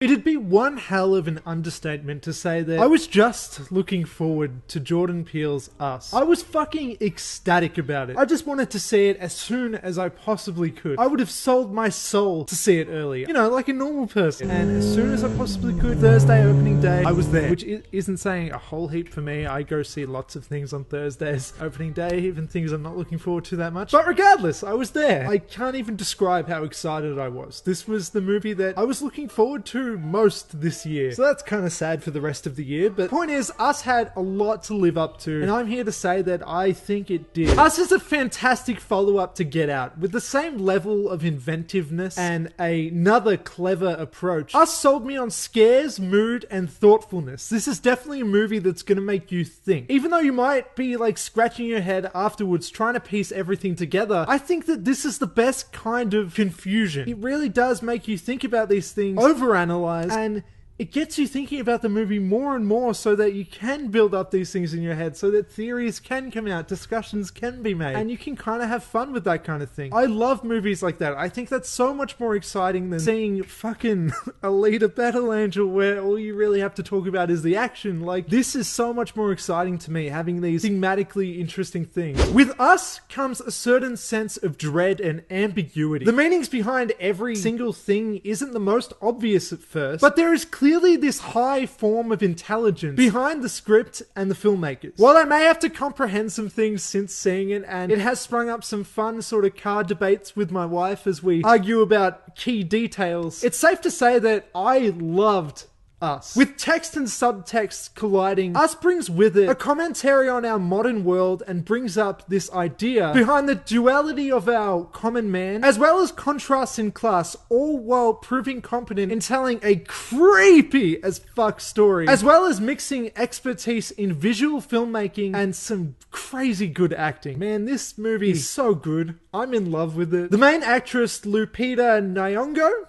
It'd be one hell of an understatement to say that I was just looking forward to Jordan Peele's Us. I was fucking ecstatic about it. I just wanted to see it as soon as I possibly could. I would have sold my soul to see it earlier. You know, like a normal person. And as soon as I possibly could, Thursday opening day, I was there. Which isn't saying a whole heap for me. I go see lots of things on Thursdays. Opening day, even things I'm not looking forward to that much. But regardless, I was there. I can't even describe how excited I was. This was the movie that I was looking forward to most this year. So that's kind of sad for the rest of the year, but point is, Us had a lot to live up to, and I'm here to say that I think it did. Us is a fantastic follow-up to Get Out, with the same level of inventiveness and another clever approach. Us sold me on scares, mood, and thoughtfulness. This is definitely a movie that's gonna make you think. Even though you might be like scratching your head afterwards trying to piece everything together, I think that this is the best kind of confusion. It really does make you think about these things, overanalyze, and it gets you thinking about the movie more and more so that you can build up these things in your head, so that theories can come out, discussions can be made, and you can kind of have fun with that kind of thing. I love movies like that. I think that's so much more exciting than seeing fucking Alita Battle Angel where all you really have to talk about is the action. Like, this is so much more exciting to me, having these thematically interesting things. With Us comes a certain sense of dread and ambiguity. The meanings behind every single thing isn't the most obvious at first, but there is clearly this high form of intelligence behind the script and the filmmakers. While I may have to comprehend some things since seeing it, and it has sprung up some fun sort of car debates with my wife as we argue about key details, it's safe to say that I loved Us. With text and subtext colliding, Us brings with it a commentary on our modern world and brings up this idea behind the duality of our common man, as well as contrasts in class, all while proving competent in telling a creepy as fuck story, as well as mixing expertise in visual filmmaking and some crazy good acting. Man, this movie is so good. I'm in love with it. The main actress, Lupita Nyong'o,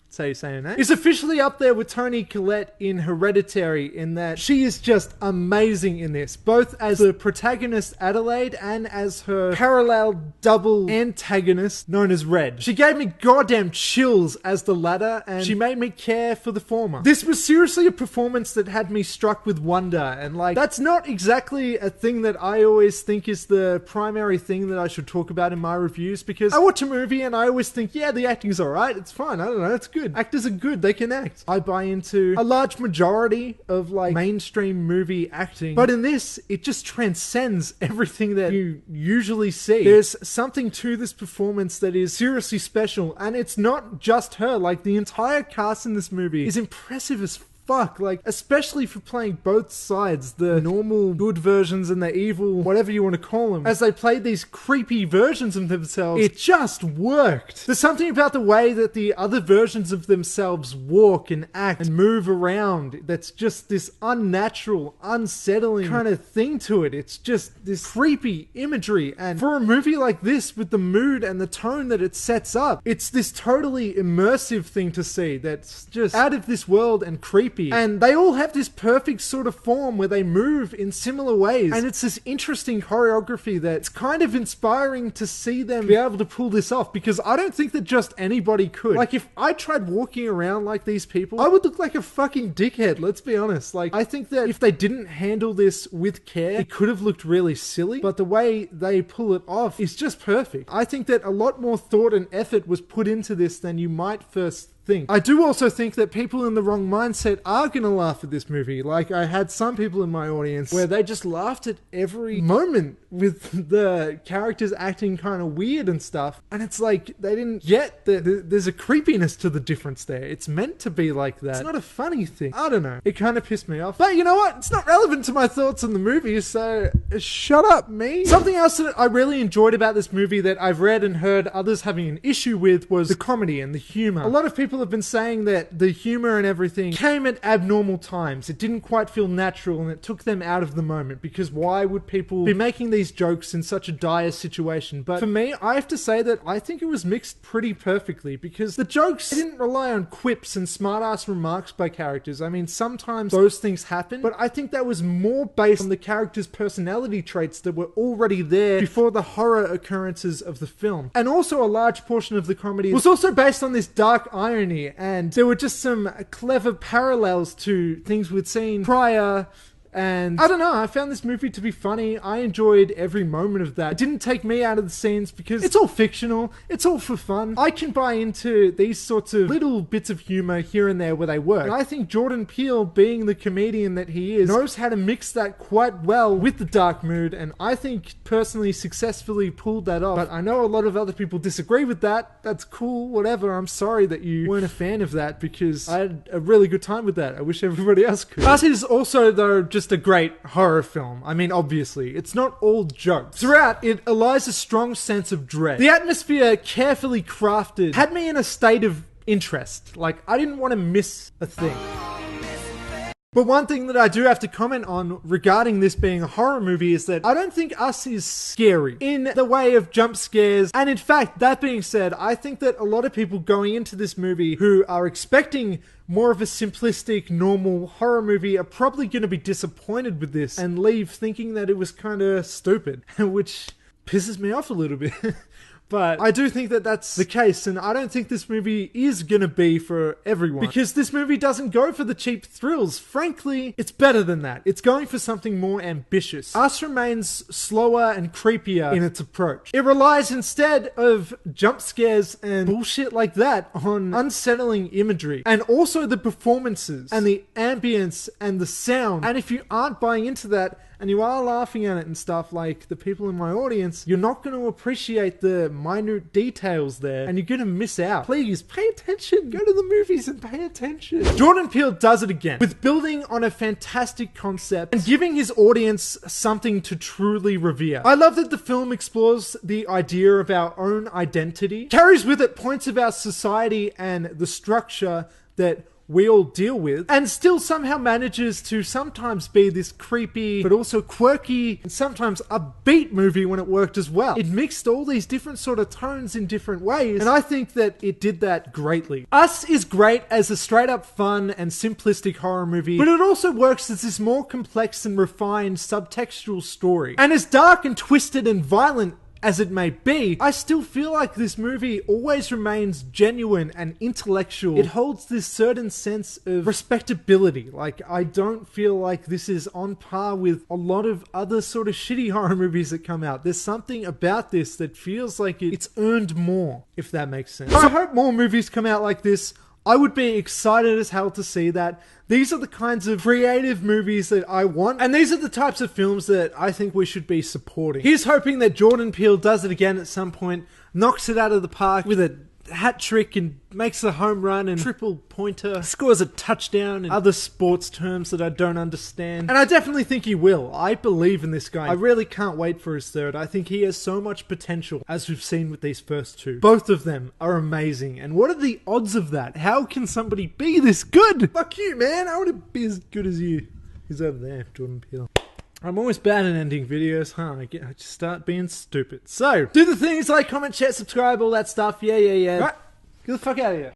that's how you say her name, is officially up there with Toni Collette in Hereditary, in that she is just amazing in this, both as the protagonist Adelaide and as her parallel double antagonist known as Red. She gave me goddamn chills as the latter, and she made me care for the former. This was seriously a performance that had me struck with wonder, and like, that's not exactly a thing that I always think is the primary thing that I should talk about in my reviews, because I watch a movie and I always think, yeah, the acting's alright, it's fine, I don't know, it's good. Actors are good, they can act. I buy into a large majority of like mainstream movie acting, but in this, it just transcends everything that you usually see. There's something to this performance that is seriously special, and it's not just her. Like, the entire cast in this movie is impressive as fuck, like, especially for playing both sides, the normal good versions and the evil, whatever you want to call them. As they played these creepy versions of themselves, it just worked. There's something about the way that the other versions of themselves walk and act and move around that's just this unnatural, unsettling kind of thing to it. It's just this creepy imagery, and for a movie like this, with the mood and the tone that it sets up, it's this totally immersive thing to see that's just out of this world and creepy. And they all have this perfect sort of form where they move in similar ways. And it's this interesting choreography that's kind of inspiring to see them be able to pull this off, because I don't think that just anybody could. Like, if I tried walking around like these people, I would look like a fucking dickhead, let's be honest. Like, I think that if they didn't handle this with care, it could have looked really silly, but the way they pull it off is just perfect. I think that a lot more thought and effort was put into this than you might first think. I do also think that people in the wrong mindset are gonna laugh at this movie. Like, I had some people in my audience where they just laughed at every moment with the characters acting kind of weird and stuff, and it's like, they didn't get that there's a creepiness to the difference there. It's meant to be like that. It's not a funny thing. I don't know. It kind of pissed me off. But you know what? It's not relevant to my thoughts on the movie, so shut up, me. Something else that I really enjoyed about this movie that I've read and heard others having an issue with was the comedy and the humor. A lot of people have been saying that the humor and everything came at abnormal times. It didn't quite feel natural, and it took them out of the moment, because why would people be making these jokes in such a dire situation? But for me, I have to say that I think it was mixed pretty perfectly, because the jokes didn't rely on quips and smart-ass remarks by characters. I mean, sometimes those things happen, but I think that was more based on the characters' personality traits that were already there before the horror occurrences of the film. And also, a large portion of the comedy was also based on this dark irony irony, and there were just some clever parallels to things we'd seen prior. And I don't know, I found this movie to be funny. I enjoyed every moment of that. It didn't take me out of the scenes because it's all fictional. It's all for fun. I can buy into these sorts of little bits of humor here and there where they work. And I think Jordan Peele, being the comedian that he is, knows how to mix that quite well with the dark mood, and I think personally successfully pulled that off. But I know a lot of other people disagree with that. That's cool, whatever. I'm sorry that you weren't a fan of that because I had a really good time with that. I wish everybody else could. But it is also, though, just a great horror film. I mean, obviously, it's not all jokes. Throughout, it elides a strong sense of dread. The atmosphere, carefully crafted, had me in a state of interest. Like, I didn't want to miss a thing. But one thing that I do have to comment on regarding this being a horror movie is that I don't think Us is scary in the way of jump scares. And in fact, that being said, I think that a lot of people going into this movie who are expecting more of a simplistic, normal horror movie are probably going to be disappointed with this and leave thinking that it was kind of stupid, which pisses me off a little bit. But I do think that that's the case, and I don't think this movie is gonna be for everyone. Because this movie doesn't go for the cheap thrills. Frankly, it's better than that. It's going for something more ambitious. Us remains slower and creepier in its approach. It relies instead of jump scares and bullshit like that on unsettling imagery. And also the performances, and the ambience, and the sound. And if you aren't buying into that, and you are laughing at it and stuff like the people in my audience, you're not going to appreciate the minute details there, and you're going to miss out. Please, pay attention. Go to the movies and pay attention. Jordan Peele does it again, with building on a fantastic concept and giving his audience something to truly revere. I love that the film explores the idea of our own identity, carries with it points of our society and the structure that we all deal with, and still somehow manages to sometimes be this creepy but also quirky and sometimes upbeat movie when it worked as well. It mixed all these different sort of tones in different ways, and I think that it did that greatly. Us is great as a straight up fun and simplistic horror movie, but it also works as this more complex and refined subtextual story. And as dark and twisted and violent as it may be, I still feel like this movie always remains genuine and intellectual. It holds this certain sense of respectability. Like, I don't feel like this is on par with a lot of other sort of shitty horror movies that come out. There's something about this that feels like it's earned more, if that makes sense. I hope more movies come out like this. I would be excited as hell to see that. These are the kinds of creative movies that I want, and these are the types of films that I think we should be supporting. Here's hoping that Jordan Peele does it again at some point, knocks it out of the park with a hat trick and makes a home run and triple pointer, scores a touchdown and other sports terms that I don't understand. And I definitely think he will. I believe in this guy. I really can't wait for his third. I think he has so much potential, as we've seen with these first two. Both of them are amazing. And what are the odds of that? How can somebody be this good? Fuck you, man. I want to be as good as you. He's over there, Jordan Peele. I'm always bad at ending videos, huh? I just start being stupid. So, do the things like comment, share, subscribe, all that stuff. Yeah. Right, get the fuck out of here.